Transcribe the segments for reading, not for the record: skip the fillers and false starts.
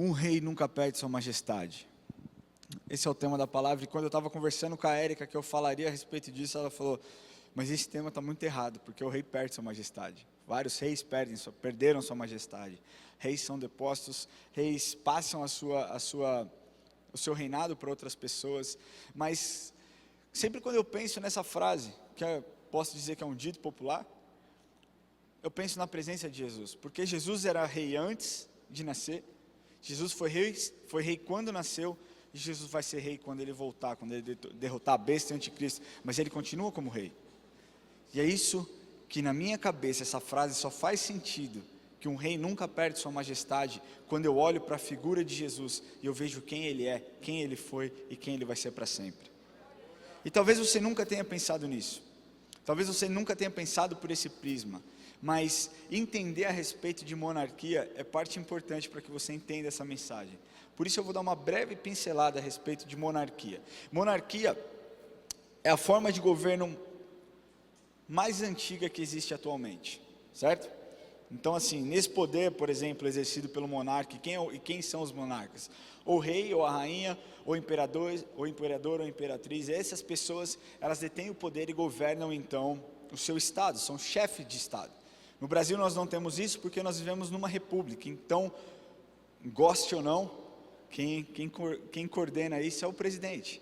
Um rei nunca perde sua majestade. Esse é o tema da palavra, e quando eu estava conversando com a Érica, que eu falaria a respeito disso, ela falou, mas esse tema está muito errado, porque o rei perde sua majestade. Vários reis perderam sua majestade. Reis são depostos, reis passam o seu reinado para outras pessoas, mas sempre quando eu penso nessa frase, posso dizer que é um dito popular, eu penso na presença de Jesus, porque Jesus era rei antes de nascer, Jesus foi rei quando nasceu, e Jesus vai ser rei quando ele voltar, quando ele derrotar a besta e o anticristo, mas ele continua como rei. E é isso que na minha cabeça essa frase só faz sentido, que um rei nunca perde sua majestade, quando eu olho para a figura de Jesus, e eu vejo quem ele é, quem ele foi, e quem ele vai ser para sempre. E talvez você nunca tenha pensado nisso, talvez você nunca tenha pensado por esse prisma, mas entender a respeito de monarquia é parte importante para que você entenda essa mensagem. Por isso eu vou dar uma breve pincelada a respeito de monarquia. Monarquia é a forma de governo mais antiga que existe atualmente, certo? Então assim, nesse poder, por exemplo, exercido pelo monarca, quem são os monarcas? Ou o rei, ou a rainha, ou o imperador, ou a imperatriz. Essas pessoas, elas detêm o poder e governam então o seu estado, são chefes de estado. No Brasil nós não temos isso porque nós vivemos numa república, então, goste ou não, quem coordena isso é o presidente.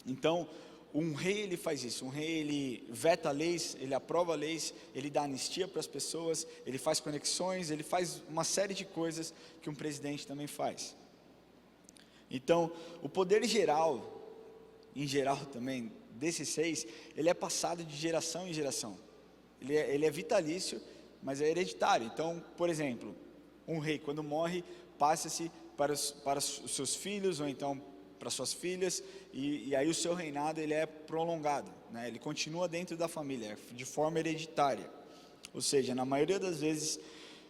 Então, um rei ele faz isso, um rei ele veta leis, ele aprova leis, ele dá anistia para as pessoas, ele faz conexões, ele faz uma série de coisas que um presidente também faz. Então, o poder geral, em geral também, desses seis, ele é passado de geração em geração. Ele é vitalício, mas é hereditário. Então, por exemplo, um rei quando morre, passa-se para os seus filhos, ou então para suas filhas, e aí o seu reinado ele é prolongado, né? Ele continua dentro da família, de forma hereditária. Ou seja, na maioria das vezes,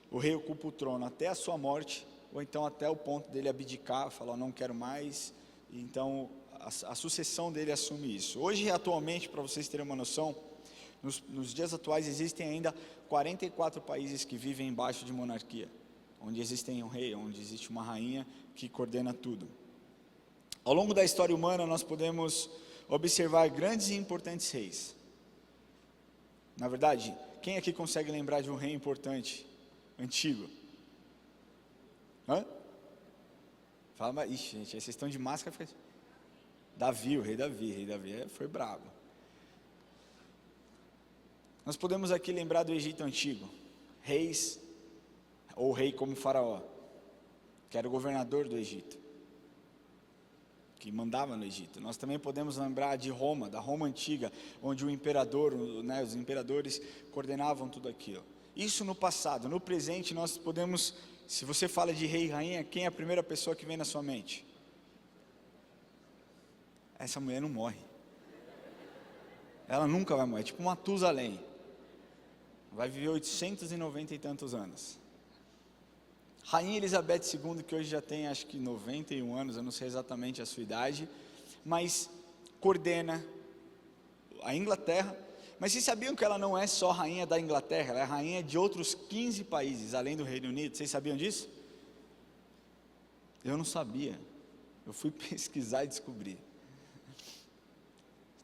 o rei ocupa o trono até a sua morte, ou então até o ponto dele abdicar, falar, não quero mais, e então a sucessão dele assume isso. Hoje, atualmente, para vocês terem uma noção, nos dias atuais existem ainda 44 países que vivem embaixo de monarquia, onde existe um rei, onde existe uma rainha que coordena tudo. Ao longo da história humana nós podemos observar grandes e importantes reis. Na verdade, quem aqui consegue lembrar de um rei importante, antigo? Hã? Fala, mas, ixi, gente, vocês estão de máscara, fica... Davi, o rei Davi foi bravo. Nós podemos aqui lembrar do Egito Antigo, reis, ou rei como Faraó, que era o governador do Egito, que mandava no Egito. Nós também podemos lembrar de Roma, da Roma Antiga, onde o imperador, né, os imperadores coordenavam tudo aquilo. Isso no passado. No presente nós podemos, se você fala de rei e rainha, quem é a primeira pessoa que vem na sua mente? Essa mulher não morre. Ela nunca vai morrer, tipo Matusalém. Vai viver 890 e tantos anos. Rainha Elizabeth II, que hoje já tem acho que 91 anos, eu não sei exatamente a sua idade, mas coordena a Inglaterra. Mas vocês sabiam que ela não é só rainha da Inglaterra, ela é rainha de outros 15 países, além do Reino Unido? Vocês sabiam disso? Eu não sabia, eu fui pesquisar e descobri.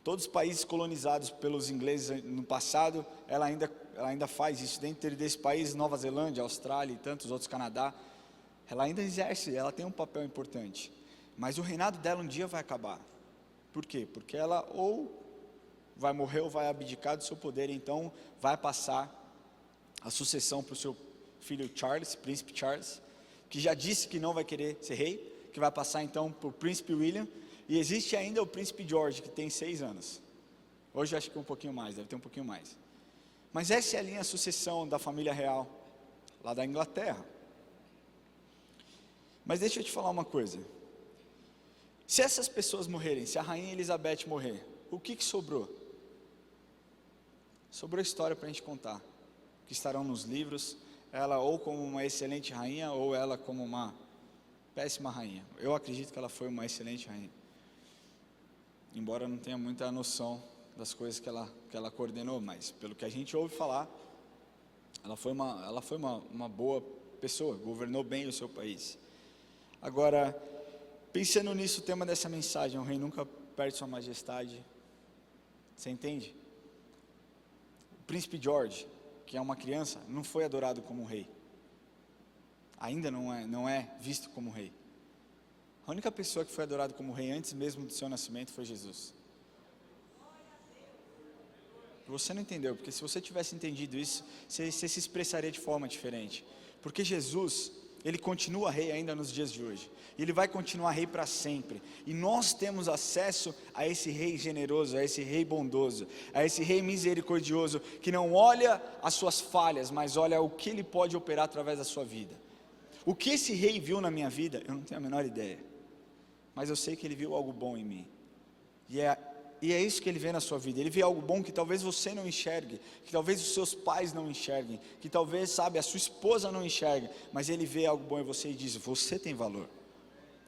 Todos os países colonizados pelos ingleses no passado, ela ainda faz isso. Dentro desse país, Nova Zelândia, Austrália e tantos outros, Canadá, ela ainda exerce, ela tem um papel importante. Mas o reinado dela um dia vai acabar. Por quê? Porque ela ou vai morrer ou vai abdicar do seu poder, então vai passar a sucessão para o seu filho Charles, príncipe Charles, que já disse que não vai querer ser rei, que vai passar então para o príncipe William. E existe ainda o príncipe George, que tem 6 anos. Hoje eu acho que um pouquinho mais, deve ter um pouquinho mais. Mas essa é a linha sucessão da família real, lá da Inglaterra. Mas deixa eu te falar uma coisa. Se essas pessoas morrerem, se a rainha Elizabeth morrer, o que sobrou? Sobrou história para a gente contar, que estarão nos livros, ela ou como uma excelente rainha, ou ela como uma péssima rainha. Eu acredito que ela foi uma excelente rainha. Embora eu não tenha muita noção das coisas que ela coordenou, mas pelo que a gente ouve falar, ela foi uma boa pessoa, governou bem o seu país. Agora, pensando nisso, o tema dessa mensagem, o rei nunca perde sua majestade. Você entende? O príncipe George, que é uma criança, não foi adorado como um rei. Ainda não é visto como rei. A única pessoa que foi adorada como rei antes mesmo do seu nascimento foi Jesus. Você não entendeu, porque se você tivesse entendido isso, você se expressaria de forma diferente. Porque Jesus, Ele continua rei ainda nos dias de hoje. Ele vai continuar rei para sempre. E nós temos acesso a esse rei generoso, a esse rei bondoso, a esse rei misericordioso, que não olha as suas falhas, mas olha o que Ele pode operar através da sua vida. O que esse rei viu na minha vida, eu não tenho a menor ideia. Mas eu sei que Ele viu algo bom em mim. E é isso que Ele vê na sua vida. Ele vê algo bom que talvez você não enxergue, que talvez os seus pais não enxerguem, que talvez, a sua esposa não enxergue, mas Ele vê algo bom em você e diz: você tem valor.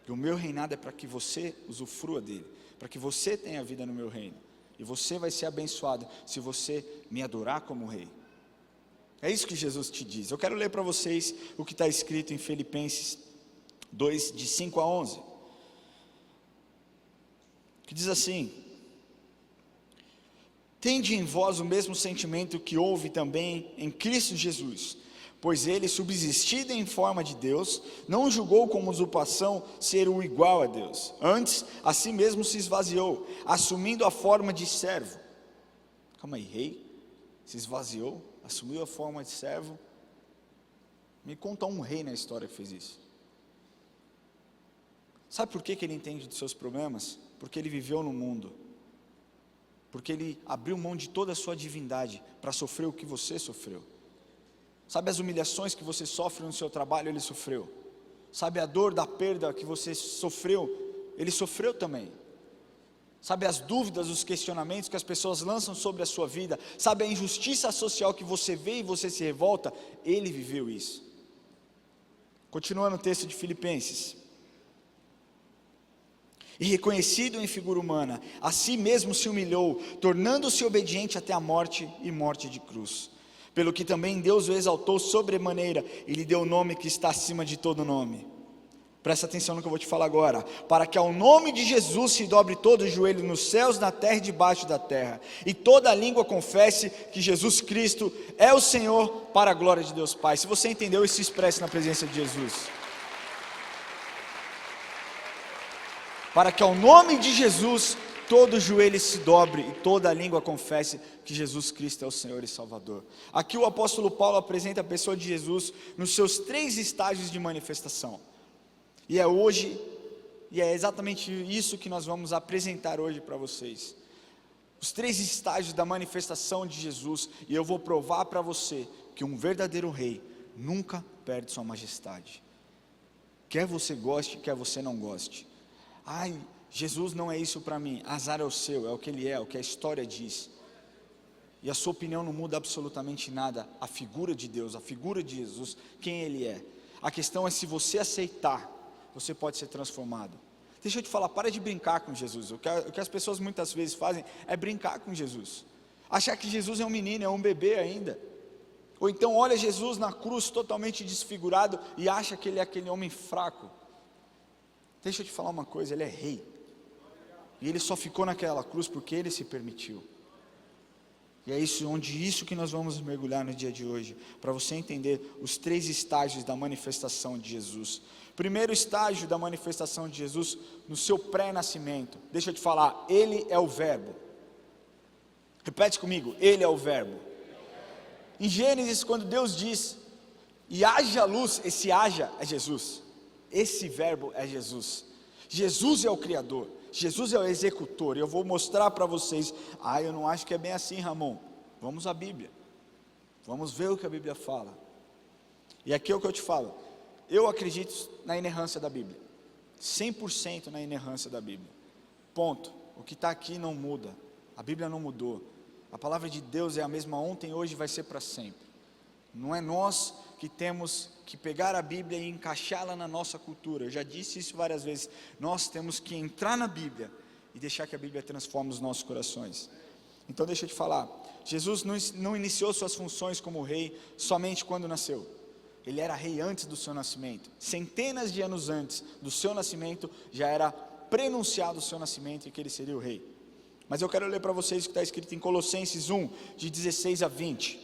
E o meu reinado é para que você usufrua dele, para que você tenha vida no meu reino. E você vai ser abençoado se você me adorar como rei. É isso que Jesus te diz. Eu quero ler para vocês o que está escrito em Filipenses 2, de 5 a 11. Que diz assim: tende em vós o mesmo sentimento que houve também em Cristo Jesus, pois ele, subsistindo em forma de Deus, não julgou como usurpação ser o igual a Deus, antes a si mesmo se esvaziou, assumindo a forma de servo. Calma aí, rei? Se esvaziou, assumiu a forma de servo? Me conta um rei na história que fez isso. Sabe por que ele entende dos seus problemas? Porque ele viveu no mundo. Porque ele abriu mão de toda a sua divindade para sofrer o que você sofreu. Sabe as humilhações que você sofre no seu trabalho, ele sofreu. Sabe a dor da perda que você sofreu, ele sofreu também. Sabe as dúvidas, os questionamentos que as pessoas lançam sobre a sua vida, sabe a injustiça social que você vê e você se revolta, ele viveu isso. Continuando o texto de Filipenses: e reconhecido em figura humana, a si mesmo se humilhou, tornando-se obediente até a morte e morte de cruz. Pelo que também Deus o exaltou sobremaneira e lhe deu o nome que está acima de todo nome. Presta atenção no que eu vou te falar agora. Para que ao nome de Jesus se dobre todo o joelho nos céus, na terra e debaixo da terra, e toda a língua confesse que Jesus Cristo é o Senhor, para a glória de Deus Pai. Se você entendeu, isso se expressa na presença de Jesus. Para que ao nome de Jesus todo joelho se dobre e toda a língua confesse que Jesus Cristo é o Senhor e Salvador. Aqui o apóstolo Paulo apresenta a pessoa de Jesus nos seus 3 estágios de manifestação. E é exatamente isso que nós vamos apresentar hoje para vocês. Os 3 estágios da manifestação de Jesus, e eu vou provar para você que um verdadeiro rei nunca perde sua majestade. Quer você goste, quer você não goste. Ai, Jesus não é isso para mim. Azar é o seu, é o que ele é, o que a história diz. E a sua opinião não muda absolutamente nada. A figura de Deus, a figura de Jesus, quem ele é. A questão é, se você aceitar, você pode ser transformado. Deixa eu te falar, para de brincar com Jesus. O que as pessoas muitas vezes fazem é brincar com Jesus. Achar que Jesus é um menino, é um bebê ainda. Ou então olha Jesus na cruz totalmente desfigurado e acha que ele é aquele homem fraco. Deixa eu te falar uma coisa, ele é rei. E ele só ficou naquela cruz porque ele se permitiu. E é isso que nós vamos mergulhar no dia de hoje, para você entender os 3 estágios da manifestação de Jesus. Primeiro estágio da manifestação de Jesus, no seu pré-nascimento. Deixa eu te falar, ele é o verbo. Repete comigo, ele é o verbo. Em Gênesis, quando Deus diz, e haja luz, esse haja é Jesus. Esse verbo é Jesus. Jesus é o Criador. Jesus é o executor. E eu vou mostrar para vocês. Eu não acho que é bem assim, Ramon. Vamos à Bíblia. Vamos ver o que a Bíblia fala. E aqui é o que eu te falo. Eu acredito na inerrância da Bíblia. 100% na inerrância da Bíblia. Ponto. O que está aqui não muda. A Bíblia não mudou. A palavra de Deus é a mesma ontem, hoje e vai ser para sempre. Não é nós que temos que pegar a Bíblia e encaixá-la na nossa cultura. Eu já disse isso várias vezes. Nós temos que entrar na Bíblia e deixar que a Bíblia transforme os nossos corações. Então deixa eu te falar, Jesus não iniciou suas funções como rei somente quando nasceu. Ele era rei antes do seu nascimento. Centenas de anos antes do seu nascimento, já era prenunciado o seu nascimento e que ele seria o rei. Mas eu quero ler para vocês o que está escrito em Colossenses 1, de 16 a 20.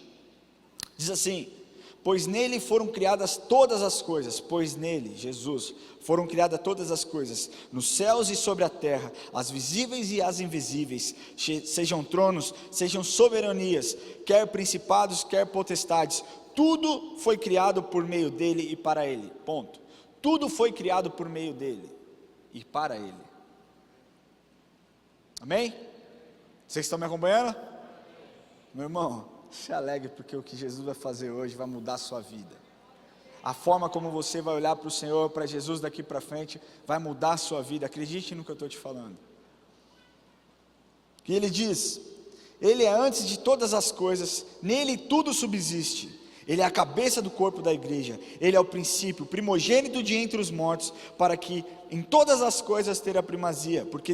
Diz assim: pois nele foram criadas todas as coisas, pois nele, Jesus, foram criadas todas as coisas, nos céus e sobre a terra, as visíveis e as invisíveis, sejam tronos, sejam soberanias, quer principados, quer potestades, tudo foi criado por meio dele e para ele, ponto. Tudo foi criado por meio dele e para ele. Amém? Vocês estão me acompanhando? Meu irmão, se alegre, porque o que Jesus vai fazer hoje vai mudar a sua vida. A forma como você vai olhar para o Senhor, para Jesus daqui para frente, vai mudar a sua vida. Acredite no que eu estou te falando. E ele diz: ele é antes de todas as coisas, nele tudo subsiste. Ele é a cabeça do corpo da igreja. Ele é o princípio, o primogênito de entre os mortos, para que em todas as coisas tenha primazia, porque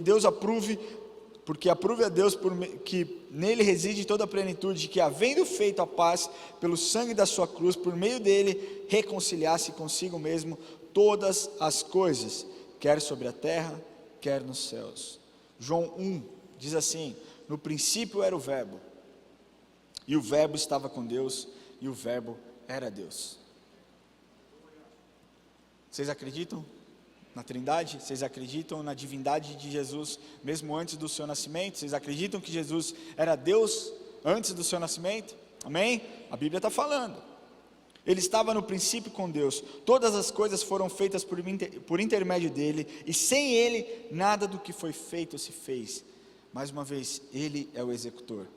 aprove a Deus que nele reside toda a plenitude, que havendo feito a paz pelo sangue da sua cruz, por meio dele reconciliasse consigo mesmo todas as coisas, quer sobre a terra, quer nos céus. João 1 diz assim: no princípio era o verbo, e o verbo estava com Deus, e o verbo era Deus. Vocês acreditam na Trindade? Vocês acreditam na divindade de Jesus mesmo antes do seu nascimento? Vocês acreditam que Jesus era Deus antes do seu nascimento? Amém? A Bíblia está falando. Ele estava no princípio com Deus, todas as coisas foram feitas por intermédio dele, e sem ele nada do que foi feito se fez. Mais uma vez, ele é o executor.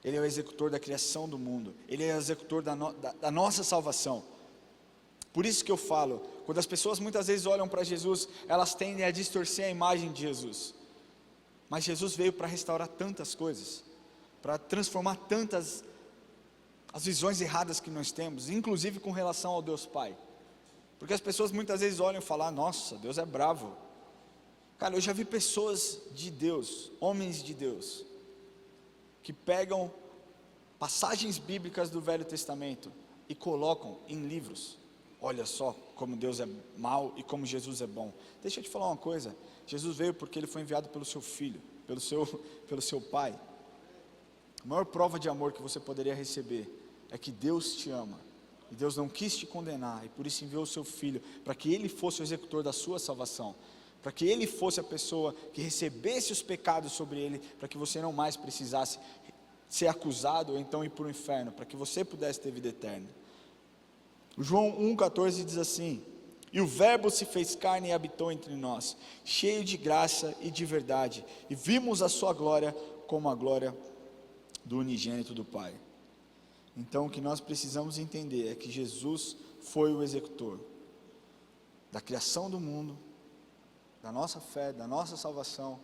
Ele é o executor da criação do mundo. Ele é o executor da nossa salvação. Por isso que eu falo, quando as pessoas muitas vezes olham para Jesus, elas tendem a distorcer a imagem de Jesus. Mas Jesus veio para restaurar tantas coisas, para transformar tantas as visões erradas que nós temos, inclusive com relação ao Deus Pai. Porque as pessoas muitas vezes olham e falam: nossa, Deus é bravo. Cara, eu já vi pessoas de Deus, homens de Deus, que pegam passagens bíblicas do Velho Testamento e colocam em livros. Olha só como Deus é mau e como Jesus é bom. Deixa eu te falar uma coisa: Jesus veio porque ele foi enviado pelo seu filho, pelo seu pai. A maior prova de amor que você poderia receber é que Deus te ama, e Deus não quis te condenar, e por isso enviou o seu filho, para que ele fosse o executor da sua salvação, para que ele fosse a pessoa que recebesse os pecados sobre ele, para que você não mais precisasse ser acusado ou então ir para o inferno, para que você pudesse ter vida eterna. O João 1,14 diz assim: e o verbo se fez carne e habitou entre nós, cheio de graça e de verdade, e vimos a sua glória como a glória do unigênito do Pai. Então o que nós precisamos entender é que Jesus foi o executor da criação do mundo, da nossa fé, da nossa salvação.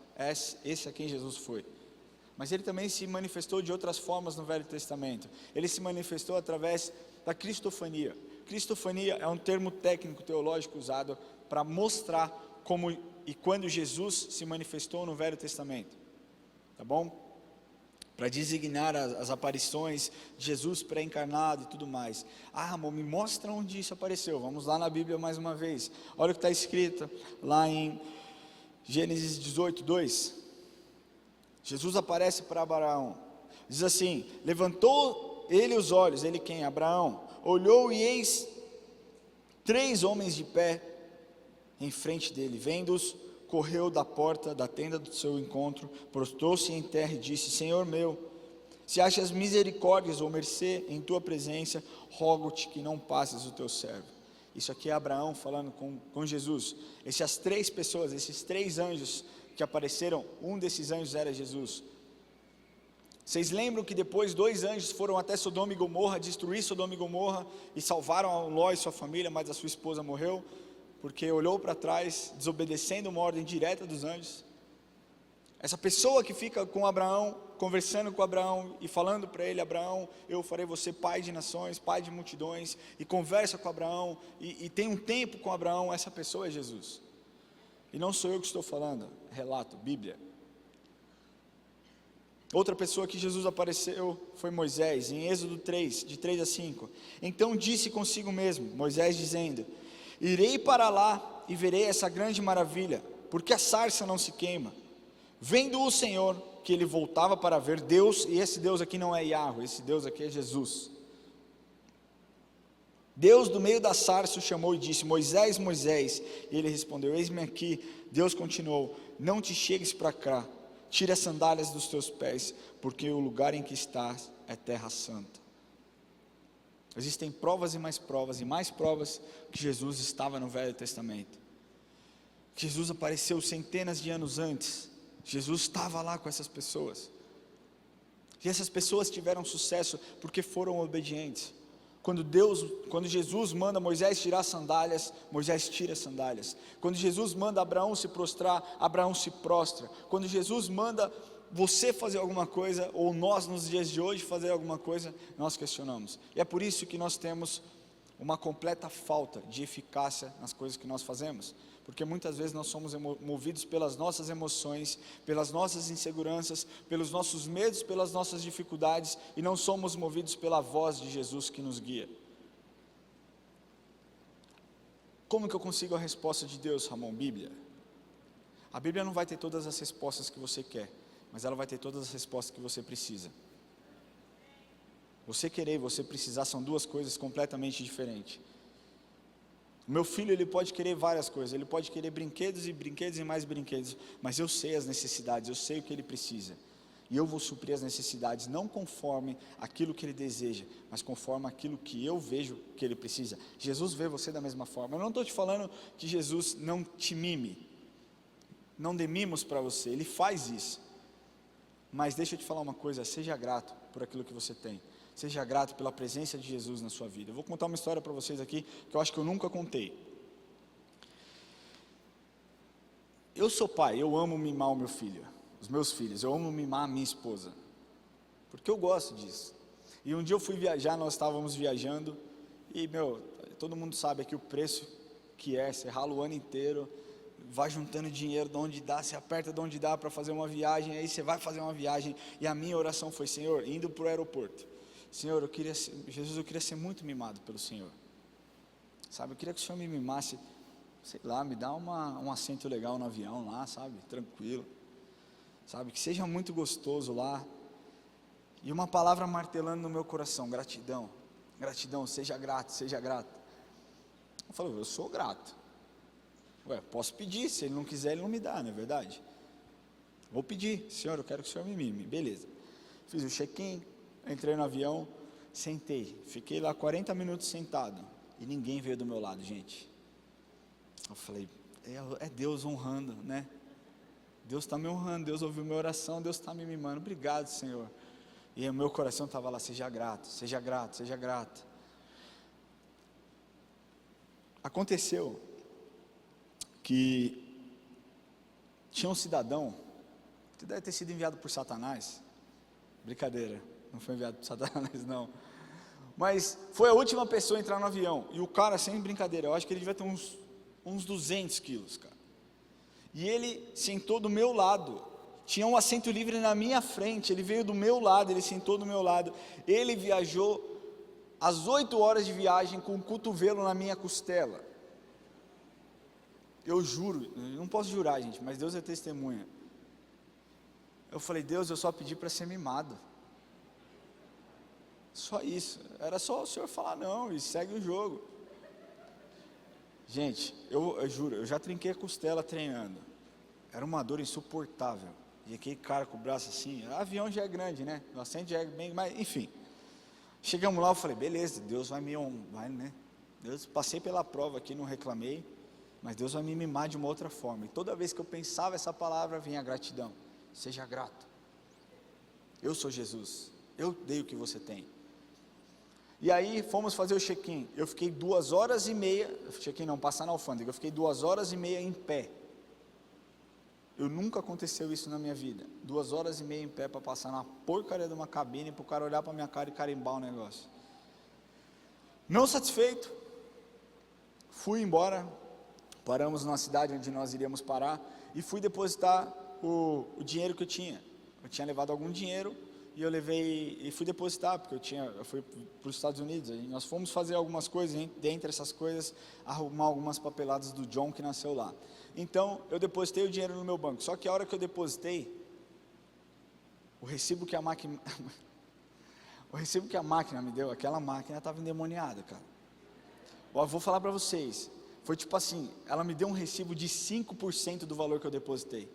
Esse é quem Jesus foi. Mas ele também se manifestou de outras formas no Velho Testamento. Ele se manifestou através da cristofania. Cristofania é um termo técnico teológico usado para mostrar como e quando Jesus se manifestou no Velho Testamento. Tá bom? Para designar as aparições de Jesus pré-encarnado e tudo mais. Ah, amor, me mostra onde isso apareceu. Vamos lá na Bíblia mais uma vez. Olha o que está escrito lá em Gênesis 18, 2. Jesus aparece para Abraão. Diz assim: levantou ele os olhos, ele quem? Abraão. Olhou e eis 3 homens de pé em frente dele. Vendo-os, correu da porta da tenda do seu encontro, prostrou-se em terra e disse: Senhor meu, se achas misericórdias ou mercê em tua presença, rogo-te que não passes o teu servo. Isso aqui é Abraão falando com Jesus. Essas 3 pessoas, esses 3 anjos que apareceram, um desses anjos era Jesus. Vocês lembram que depois 2 anjos foram até Sodoma e Gomorra, destruir Sodoma e Gomorra, e salvaram Ló e sua família, mas a sua esposa morreu, porque olhou para trás, desobedecendo uma ordem direta dos anjos. Essa pessoa que fica com Abraão, conversando com Abraão e falando para ele: Abraão, eu farei você pai de nações, pai de multidões, e conversa com Abraão, e tem um tempo com Abraão, essa pessoa é Jesus. E não sou eu que estou falando, relato, Bíblia. Outra pessoa que Jesus apareceu foi Moisés, em Êxodo 3, de 3 a 5. Então disse consigo mesmo, Moisés dizendo: irei para lá e verei essa grande maravilha, porque a sarça não se queima. Vendo o Senhor que ele voltava para ver Deus, e esse Deus aqui não é Yahweh, esse Deus aqui é Jesus. Deus do meio da sarça o chamou e disse: Moisés, Moisés. E ele respondeu: eis-me aqui. Deus continuou: não te chegues para cá, tira as sandálias dos teus pés, porque o lugar em que estás é terra santa. Existem provas e mais provas que Jesus estava no Velho Testamento. Jesus apareceu centenas de anos antes. Jesus estava lá com essas pessoas. E essas pessoas tiveram sucesso porque foram obedientes. Quando Jesus manda Moisés tirar as sandálias, Moisés tira as sandálias. Quando Jesus manda Abraão se prostrar, Abraão se prostra. Quando Jesus manda você fazer alguma coisa, ou nós nos dias de hoje fazer alguma coisa, nós questionamos. E é por isso que nós temos uma completa falta de eficácia nas coisas que nós fazemos. Porque muitas vezes nós somos movidos pelas nossas emoções, pelas nossas inseguranças, pelos nossos medos, pelas nossas dificuldades, e não somos movidos pela voz de Jesus que nos guia. Como que eu consigo a resposta de Deus, Ramon? Bíblia. A Bíblia não vai ter todas as respostas que você quer, mas ela vai ter todas as respostas que você precisa. Você querer e você precisar são duas coisas completamente diferentes. O meu filho, ele pode querer várias coisas, ele pode querer brinquedos e mais brinquedos, mas eu sei as necessidades, eu sei o que ele precisa, e eu vou suprir as necessidades, não conforme aquilo que ele deseja, mas conforme aquilo que eu vejo que ele precisa. Jesus vê você da mesma forma. Eu não estou te falando que Jesus não te mime, não dê mimos para você, ele faz isso, mas deixa eu te falar uma coisa: seja grato por aquilo que você tem. Seja grato pela presença de Jesus na sua vida. Eu vou contar uma história para vocês aqui, que eu acho que eu nunca contei. Eu sou pai, eu amo mimar o meu filho, os meus filhos, eu amo mimar a minha esposa, porque eu gosto disso. E um dia eu fui viajar, nós estávamos viajando, e todo mundo sabe aqui o preço que é, você rala o ano inteiro, vai juntando dinheiro de onde dá, você aperta de onde dá para fazer uma viagem, aí você vai fazer uma viagem, e a minha oração foi: Senhor, indo para o aeroporto, Senhor, Jesus, eu queria ser muito mimado pelo Senhor, sabe, eu queria que o Senhor me mimasse, sei lá, me dá um assento legal no avião lá, sabe, tranquilo, sabe, que seja muito gostoso lá, e uma palavra martelando no meu coração: gratidão, gratidão, seja grato, seja grato. Eu falei: eu sou grato, posso pedir, se ele não quiser ele não me dá, não é verdade? Vou pedir: Senhor, eu quero que o Senhor me mime, beleza, fiz o check-in, entrei no avião, sentei, fiquei lá 40 minutos sentado, e ninguém veio do meu lado, gente. Eu falei: é Deus honrando, né? Deus está me honrando, Deus ouviu minha oração, Deus está me mimando, obrigado, Senhor. E o meu coração estava lá: seja grato, seja grato, seja grato. Aconteceu que tinha um cidadão, que deve ter sido enviado por Satanás, brincadeira, não foi enviado por Satanás não, mas foi a última pessoa a entrar no avião, e o cara, sem brincadeira, eu acho que ele devia ter uns 200 quilos, cara, e ele sentou do meu lado, tinha um assento livre na minha frente, ele veio do meu lado, ele sentou do meu lado, ele viajou as 8 horas de viagem com o cotovelo na minha costela. Eu juro, eu não posso jurar, gente, mas Deus é testemunha. Eu falei: Deus, eu só pedi para ser mimado, só isso, era só o Senhor falar não, e segue o jogo. Gente, eu juro, eu já trinquei a costela treinando, era uma dor insuportável, e aquele cara com o braço assim, o avião já é grande, né, o assento já é bem, mas enfim, chegamos lá, eu falei: beleza, Deus vai né, Deus, passei pela prova aqui, não reclamei, mas Deus vai me mimar de uma outra forma, e toda vez que eu pensava essa palavra, vinha a gratidão: seja grato, eu sou Jesus, eu dei o que você tem. E aí fomos fazer o check-in, eu fiquei 2 horas e meia, check-in não, passar na alfândega, eu fiquei 2 horas e meia em pé, nunca aconteceu isso na minha vida, 2 horas e meia em pé para passar na porcaria de uma cabine, para o cara olhar para a minha cara e carimbar o negócio. Não satisfeito, fui embora, paramos numa cidade onde nós iríamos parar, e fui depositar o dinheiro que eu tinha. eu tinha levado algum dinheiro e eu levei e fui depositar, porque eu fui para os Estados Unidos, e nós fomos fazer algumas coisas, dentre essas coisas, arrumar algumas papeladas do John que nasceu lá. Então, eu depositei o dinheiro no meu banco, só que a hora que eu depositei, o recibo que a máquina me deu, aquela máquina estava endemoniada, cara. Eu vou falar para vocês, foi tipo assim, ela me deu um recibo de 5% do valor que eu depositei.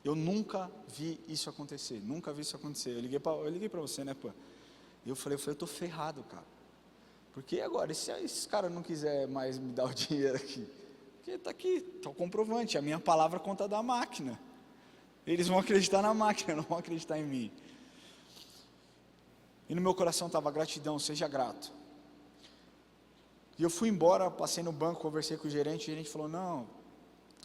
Eu nunca vi isso acontecer, Eu liguei para você, né, pô? E eu falei, eu estou ferrado, cara. Porque agora, e se esse cara não quiser mais me dar o dinheiro aqui? Porque está aqui, está o comprovante, a minha palavra conta da máquina. Eles vão acreditar na máquina, não vão acreditar em mim. E no meu coração estava gratidão, seja grato. E eu fui embora, passei no banco, conversei com o gerente falou, não,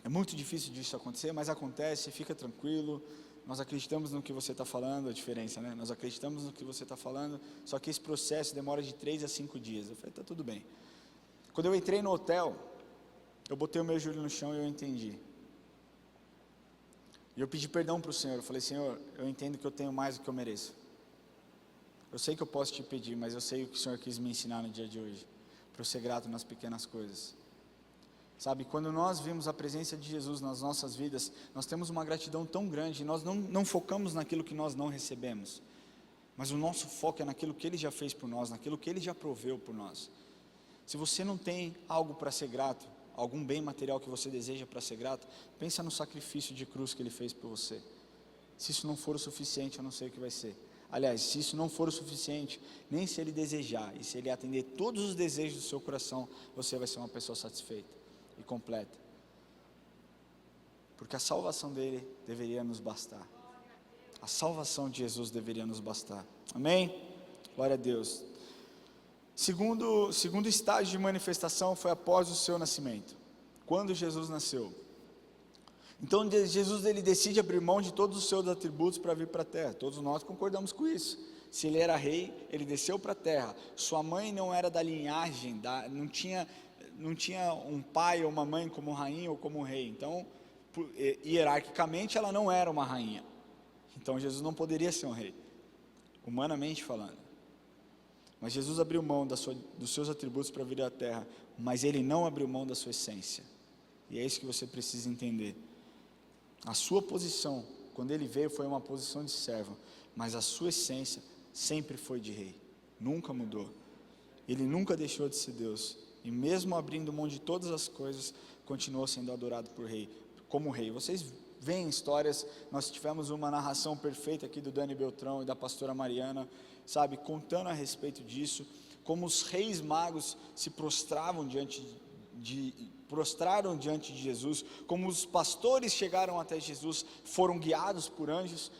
é muito difícil disso acontecer, mas acontece, fica tranquilo, nós acreditamos no que você está falando, a diferença, né? Nós acreditamos no que você está falando, só que esse processo demora de 3 a 5 dias. Eu falei, está tudo bem. Quando eu entrei no hotel, eu botei o meu joelho no chão e eu entendi. E eu pedi perdão para o Senhor, eu falei, Senhor, eu entendo que eu tenho mais do que eu mereço. Eu sei que eu posso te pedir, mas eu sei o que o Senhor quis me ensinar no dia de hoje, para eu ser grato nas pequenas coisas. Sabe, quando nós vimos a presença de Jesus nas nossas vidas, nós temos uma gratidão tão grande, nós não focamos naquilo que nós não recebemos, mas o nosso foco é naquilo que Ele já fez por nós, naquilo que Ele já proveu por nós. Se você não tem algo para ser grato, algum bem material que você deseja para ser grato, pensa no sacrifício de cruz que Ele fez por você. Se isso não for o suficiente, eu não sei o que vai ser. Aliás, se isso não for o suficiente, nem se Ele desejar, e se Ele atender todos os desejos do seu coração, você vai ser uma pessoa satisfeita e completa, porque a salvação dele deveria nos bastar, a salvação de Jesus deveria nos bastar, amém? Glória a Deus. Segundo estágio de manifestação foi após o seu nascimento, quando Jesus nasceu. Então Jesus ele decide abrir mão de todos os seus atributos para vir para a terra, todos nós concordamos com isso. Se ele era rei, ele desceu para a terra, sua mãe não era da linhagem, não tinha um pai ou uma mãe como rainha ou como rei, então hierarquicamente ela não era uma rainha, então Jesus não poderia ser um rei, humanamente falando, mas Jesus abriu mão dos seus atributos para vir à terra, mas Ele não abriu mão da sua essência, e é isso que você precisa entender. A sua posição, quando Ele veio, foi uma posição de servo, mas a sua essência sempre foi de rei, nunca mudou, Ele nunca deixou de ser Deus, e mesmo abrindo mão de todas as coisas, continuou sendo adorado como rei. Vocês veem histórias, nós tivemos uma narração perfeita aqui do Dani Beltrão e da pastora Mariana, sabe, contando a respeito disso, como os reis magos se prostraram diante de Jesus, como os pastores chegaram até Jesus, foram guiados por anjos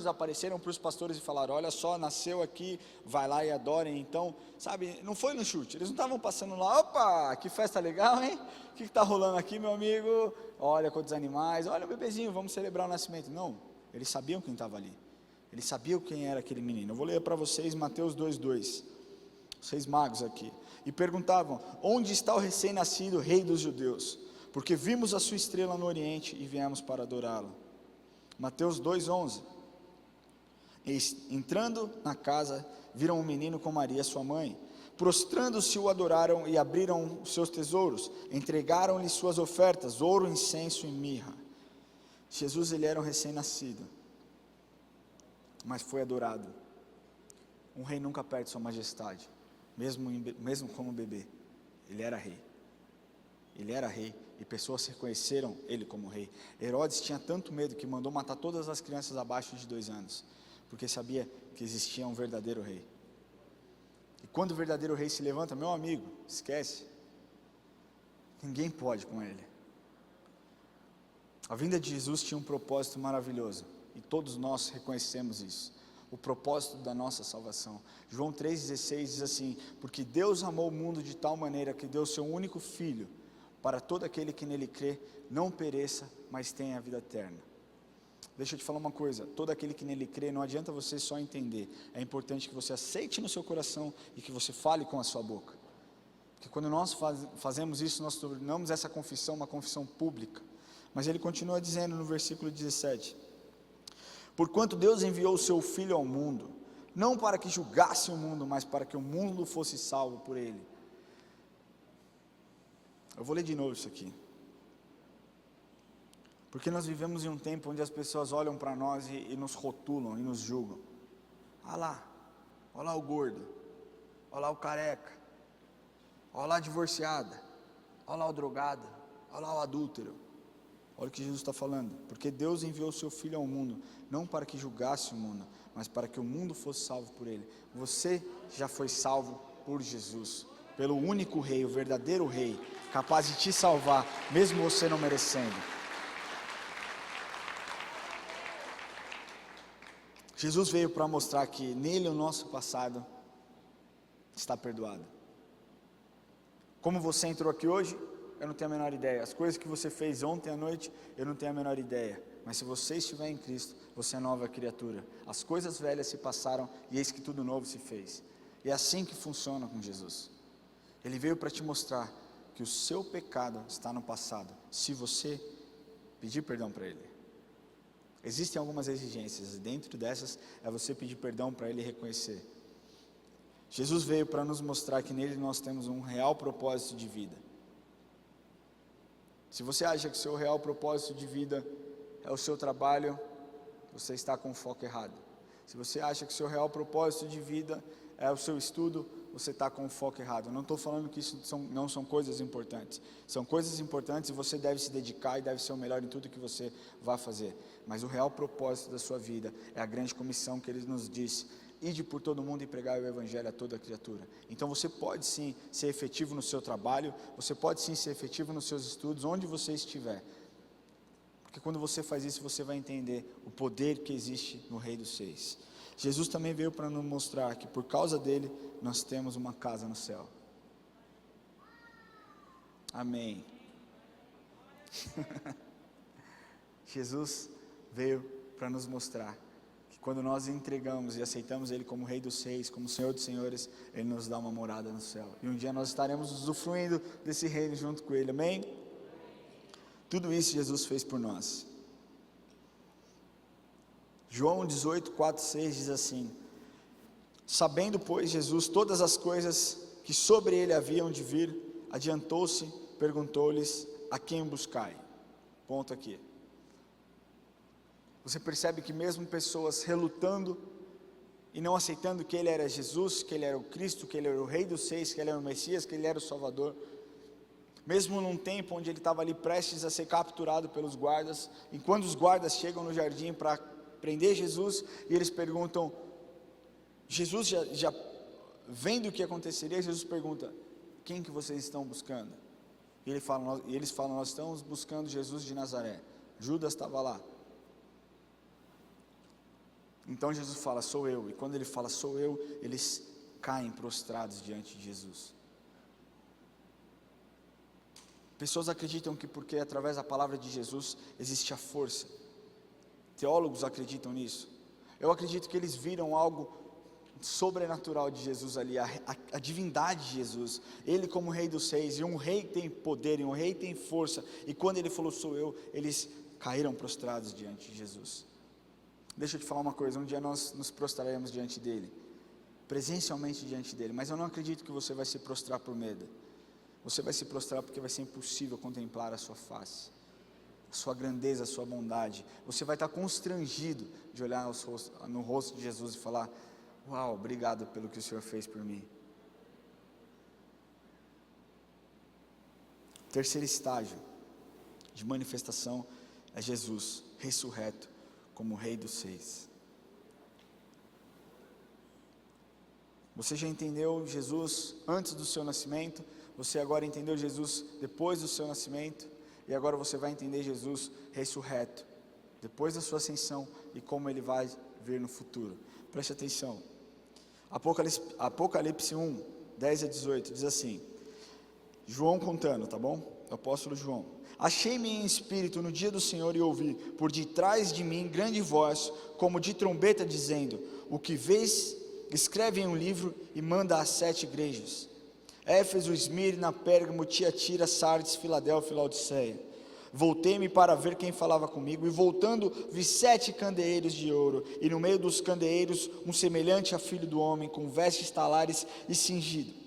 apareceram para os pastores e falaram, olha só, nasceu aqui, vai lá e adorem. Então, sabe, não foi no chute, eles não estavam passando lá, opa, que festa legal, hein, o que está rolando aqui, meu amigo, olha quantos animais, olha o bebezinho, vamos celebrar o nascimento. Não, eles sabiam quem estava ali, eles sabiam quem era aquele menino. Eu vou ler para vocês Mateus 2:2, os reis magos aqui, e perguntavam, onde está o recém-nascido rei dos judeus? Porque vimos a sua estrela no oriente e viemos para adorá-lo. Mateus 2:11, entrando na casa, viram um menino com Maria sua mãe, prostrando-se o adoraram e abriram os seus tesouros, entregaram-lhe suas ofertas, ouro, incenso e mirra. Jesus, ele era um recém-nascido, mas foi adorado. Um rei nunca perde sua majestade, mesmo como bebê. Ele era rei, e pessoas reconheceram ele como rei. Herodes tinha tanto medo que mandou matar todas as crianças abaixo de 2 anos, porque sabia que existia um verdadeiro rei. E quando o verdadeiro rei se levanta, meu amigo, esquece, ninguém pode com ele. A vinda de Jesus tinha um propósito maravilhoso, e todos nós reconhecemos isso, o propósito da nossa salvação. João 3,16 diz assim, porque Deus amou o mundo de tal maneira que deu seu único Filho, para todo aquele que nele crê, não pereça, mas tenha a vida eterna. Deixa eu te falar uma coisa, todo aquele que nele crê, não adianta você só entender, é importante que você aceite no seu coração, e que você fale com a sua boca, porque quando nós fazemos isso, nós tornamos essa confissão uma confissão pública. Mas ele continua dizendo no versículo 17, Porquanto Deus enviou o seu Filho ao mundo, não para que julgasse o mundo, mas para que o mundo fosse salvo por ele. Eu vou ler de novo isso aqui. Porque nós vivemos em um tempo onde as pessoas olham para nós e nos rotulam e nos julgam. Olha lá o gordo, olha lá o careca, olha lá a divorciada, olha lá o drogado, olha lá o adúltero. Olha o que Jesus está falando, porque Deus enviou o seu Filho ao mundo, não para que julgasse o mundo, mas para que o mundo fosse salvo por ele. Você já foi salvo por Jesus, pelo único Rei, o verdadeiro Rei, capaz de te salvar, mesmo você não merecendo. Jesus veio para mostrar que nele o nosso passado está perdoado. Como você entrou aqui hoje, eu não tenho a menor ideia. As coisas que você fez ontem à noite, eu não tenho a menor ideia. Mas se você estiver em Cristo, você é nova criatura. As coisas velhas se passaram e eis que tudo novo se fez. E é assim que funciona com Jesus. Ele veio para te mostrar que o seu pecado está no passado, se você pedir perdão para Ele. Existem algumas exigências, e dentro dessas é você pedir perdão para Ele e reconhecer. Jesus veio para nos mostrar que nele nós temos um real propósito de vida. Se você acha que o seu real propósito de vida é o seu trabalho, você está com o foco errado. Se você acha que o seu real propósito de vida é o seu estudo, você está com o foco errado. Eu não estou falando que isso não são coisas importantes. São coisas importantes e você deve se dedicar e deve ser o melhor em tudo que você vai fazer. Mas o real propósito da sua vida é a grande comissão que Ele nos disse: ide por todo mundo e pregai o Evangelho a toda criatura. Então você pode sim ser efetivo no seu trabalho, você pode sim ser efetivo nos seus estudos, onde você estiver. Porque quando você faz isso, você vai entender o poder que existe no Rei dos Seis. Jesus também veio para nos mostrar que por causa dele, nós temos uma casa no céu. Amém. Jesus veio para nos mostrar que quando nós entregamos e aceitamos Ele como Rei dos Seis, como Senhor dos Senhores, Ele nos dá uma morada no céu. E um dia nós estaremos usufruindo desse reino junto com Ele, amém? Tudo isso Jesus fez por nós. João 18, 4, 6 diz assim: sabendo, pois, Jesus todas as coisas que sobre Ele haviam de vir, adiantou-se, perguntou-lhes: a quem buscai? Ponto aqui. Você percebe que mesmo pessoas relutando e não aceitando que Ele era Jesus, que Ele era o Cristo, que Ele era o Rei dos Seis, que Ele era o Messias, que Ele era o Salvador, mesmo num tempo onde Ele estava ali prestes a ser capturado pelos guardas, e quando os guardas chegam no jardim para prender Jesus, e eles perguntam, Jesus já vendo o que aconteceria, Jesus pergunta: quem que vocês estão buscando? E eles falam: nós estamos buscando Jesus de Nazaré. Judas estava lá. Então Jesus fala: sou eu. E quando ele fala sou eu, eles caem prostrados diante de Jesus. Pessoas acreditam que porque através da palavra de Jesus existe a força. Teólogos acreditam nisso. Eu acredito que eles viram algo sobrenatural de Jesus ali, a divindade de Jesus, Ele como Rei dos Seis, e um rei tem poder, e um rei tem força, e quando Ele falou sou eu, eles caíram prostrados diante de Jesus. Deixa eu te falar uma coisa, um dia nós nos prostraremos diante dEle, presencialmente diante dEle, mas eu não acredito que você vai se prostrar por medo. Você vai se prostrar porque vai ser impossível contemplar a sua face, a sua grandeza, a sua bondade. Você vai estar constrangido de olhar no rosto de Jesus e falar: uau, obrigado pelo que o Senhor fez por mim. Terceiro estágio de manifestação é Jesus ressurreto como Rei dos Seis. Você já entendeu Jesus antes do seu nascimento, você agora entendeu Jesus depois do seu nascimento, e agora você vai entender Jesus ressurreto, depois da sua ascensão, e como Ele vai vir no futuro. Preste atenção. Apocalipse 1, 10 a 18, diz assim, João contando, tá bom? O apóstolo João: achei-me em espírito no dia do Senhor e ouvi, por detrás de mim, grande voz, como de trombeta, dizendo: o que vês, escreve em um livro e manda às 7 igrejas, Éfeso, Esmirna, Pérgamo, Tiatira, Sardes, Filadélfia e Laodiceia. Voltei-me para ver quem falava comigo, e voltando vi 7 candeeiros de ouro, e no meio dos candeeiros um semelhante a filho do homem, com vestes talares e cingido.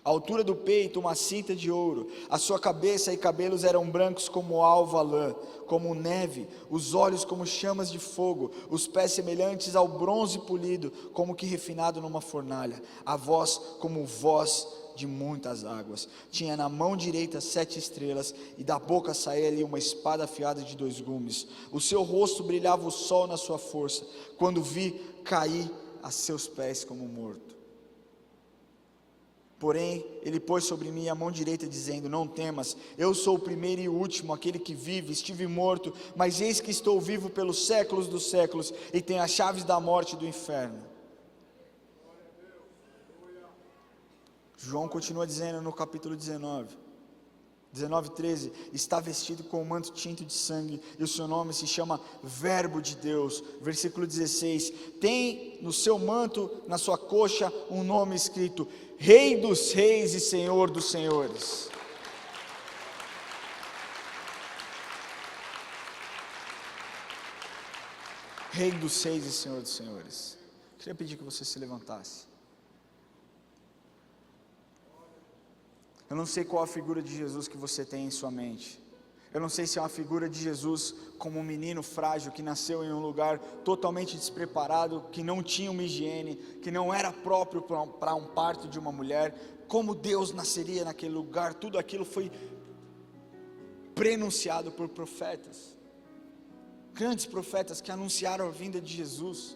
À altura do peito uma cinta de ouro, a sua cabeça e cabelos eram brancos como alva lã, como neve, os olhos como chamas de fogo, os pés semelhantes ao bronze polido, como que refinado numa fornalha, a voz como voz de muitas águas. Tinha na mão direita 7 estrelas, e da boca saía-lhe uma espada afiada de 2 gumes. O seu rosto brilhava o sol na sua força. Quando vi, caí a seus pés como morto. Porém, ele pôs sobre mim a mão direita, dizendo: não temas, eu sou o primeiro e o último, aquele que vive. Estive morto, mas eis que estou vivo pelos séculos dos séculos, e tenho as chaves da morte e do inferno. João continua dizendo no capítulo 19:13, está vestido com um manto tinto de sangue, e o seu nome se chama Verbo de Deus. Versículo 16, tem no seu manto, na sua coxa, um nome escrito: Rei dos reis e Senhor dos senhores. Rei dos reis e Senhor dos senhores. Queria pedir que você se levantasse. Eu não sei qual a figura de Jesus que você tem em sua mente. Eu não sei se é uma figura de Jesus como um menino frágil que nasceu em um lugar totalmente despreparado, que não tinha uma higiene, que não era próprio para um parto de uma mulher. Como Deus nasceria naquele lugar? Tudo aquilo foi prenunciado por profetas, grandes profetas que anunciaram a vinda de Jesus.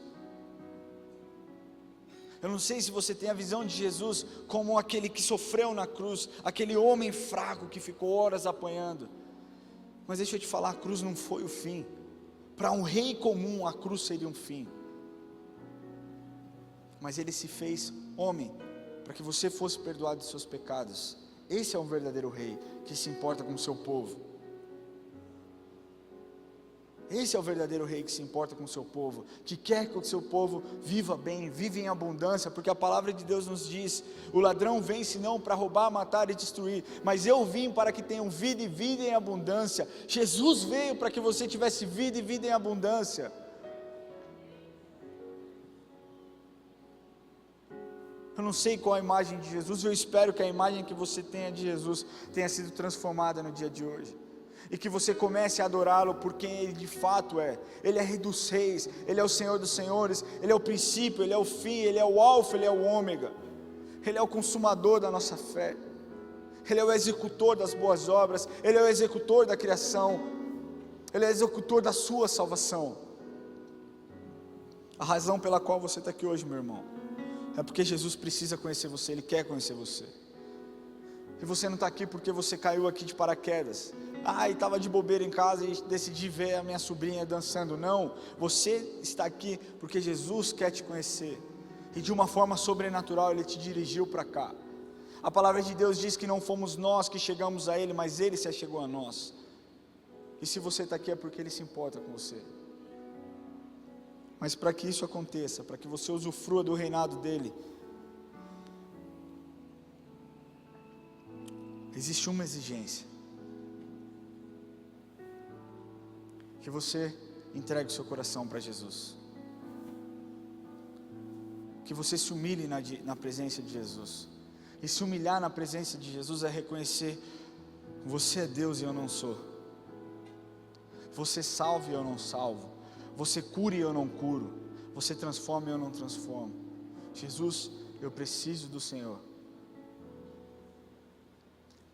Eu não sei se você tem a visão de Jesus como aquele que sofreu na cruz, aquele homem fraco que ficou horas apanhando. Mas deixa eu te falar, a cruz não foi o fim. Para um rei comum, a cruz seria um fim. Mas ele se fez homem, para que você fosse perdoado dos seus pecados. Esse é um verdadeiro rei, que se importa com o seu povo. Esse é o verdadeiro rei que se importa com o seu povo, que quer que o seu povo viva bem, viva em abundância, porque a palavra de Deus nos diz: o ladrão vem senão para roubar, matar e destruir, mas eu vim para que tenham vida e vida em abundância. Jesus veio para que você tivesse vida e vida em abundância. Eu não sei qual a imagem de Jesus, eu espero que a imagem que você tenha de Jesus tenha sido transformada no dia de hoje, e que você comece a adorá-lo por quem Ele de fato é. Ele é Rei dos reis, Ele é o Senhor dos senhores, Ele é o princípio, Ele é o fim, Ele é o alfa, Ele é o ômega, Ele é o consumador da nossa fé, Ele é o executor das boas obras, Ele é o executor da criação, Ele é o executor da sua salvação. A razão pela qual você está aqui hoje, meu irmão, é porque Jesus precisa conhecer você, Ele quer conhecer você. E você não está aqui porque você caiu aqui de paraquedas. E estava de bobeira em casa e decidi ver a minha sobrinha dançando. Não, você está aqui porque Jesus quer te conhecer, e de uma forma sobrenatural Ele te dirigiu para cá. A palavra de Deus diz que não fomos nós que chegamos a Ele, mas Ele se achegou a nós. E se você está aqui é porque Ele se importa com você. Mas para que isso aconteça, para que você usufrua do reinado dEle, existe uma exigência: que você entregue o seu coração para Jesus, que você se humilhe na presença de Jesus. E se humilhar na presença de Jesus é reconhecer: você é Deus e eu não sou, você salva e eu não salvo, você cura e eu não curo, você transforma e eu não transformo. Jesus, eu preciso do Senhor.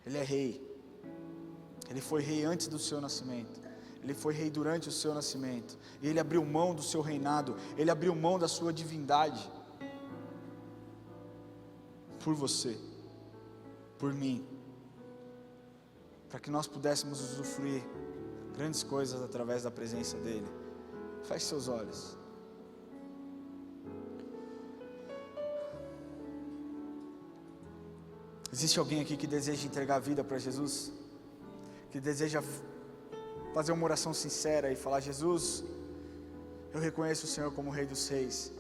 Ele é rei, Ele foi rei antes do seu nascimento, Ele foi rei durante o seu nascimento, e Ele abriu mão do seu reinado, Ele abriu mão da sua divindade, por você, por mim, para que nós pudéssemos usufruir grandes coisas através da presença dEle. Feche seus olhos. Existe alguém aqui que deseja entregar a vida para Jesus? Que deseja fazer uma oração sincera e falar: Jesus, eu reconheço o Senhor como Rei dos reis,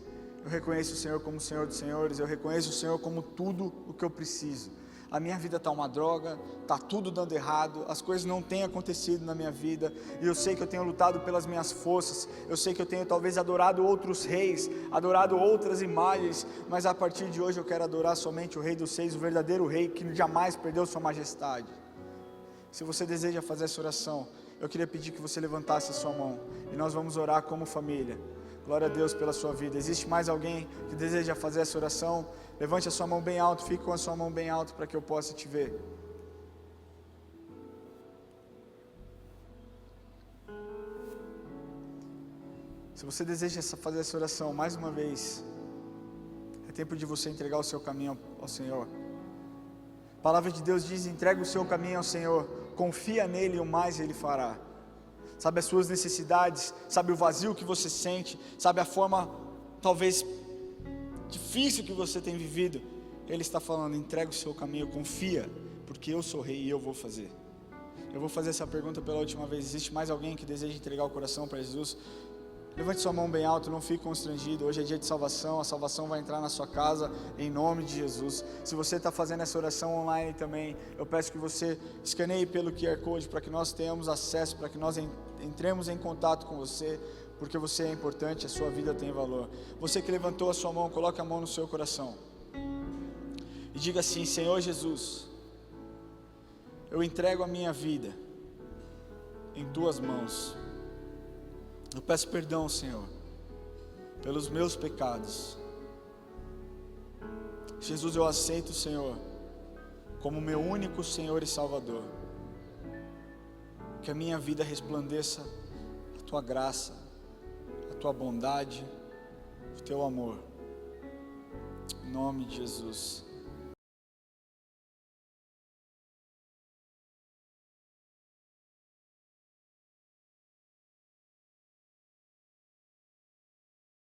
eu reconheço o Senhor como Senhor dos senhores, eu reconheço o Senhor como tudo o que eu preciso. a minha vida está uma droga, está tudo dando errado, as coisas não têm acontecido na minha vida, e eu sei que eu tenho lutado pelas minhas forças, eu sei que eu tenho talvez adorado outros reis, adorado outras imagens, mas a partir de hoje eu quero adorar somente o Rei dos Reis, o verdadeiro Rei, que jamais perdeu sua majestade. Se você deseja fazer essa oração, eu queria pedir que você levantasse a sua mão, e nós vamos orar como família. Glória a Deus pela sua vida. Existe mais alguém que deseja fazer essa oração? Levante a sua mão bem alto, fique com a sua mão bem alto para que eu possa te ver. Se você deseja fazer essa oração, mais uma vez, é tempo de você entregar o seu caminho ao Senhor. A palavra de Deus diz: entrega o seu caminho ao Senhor, confia nele e o mais Ele fará. Sabe as suas necessidades, sabe o vazio que você sente, sabe a forma talvez difícil que você tem vivido. Ele está falando: entrega o seu caminho, confia, porque eu sou rei e eu vou fazer. Eu vou fazer essa pergunta pela última vez: existe mais alguém que deseja entregar o coração para Jesus? Levante sua mão bem alto, não fique constrangido. Hoje é dia de salvação, a salvação vai entrar na sua casa em nome de Jesus. Se você está fazendo essa oração online também, eu peço que você escaneie pelo QR Code para que nós tenhamos acesso, para que nós entremos em contato com você, porque você é importante, a sua vida tem valor. Você que levantou a sua mão, coloque a mão no seu coração e diga assim: Senhor Jesus, eu entrego a minha vida em tuas mãos. Eu peço perdão, Senhor, pelos meus pecados. Jesus, eu aceito o Senhor como meu único Senhor e Salvador. Que a minha vida resplandeça a Tua graça, a Tua bondade, o Teu amor. Em nome de Jesus.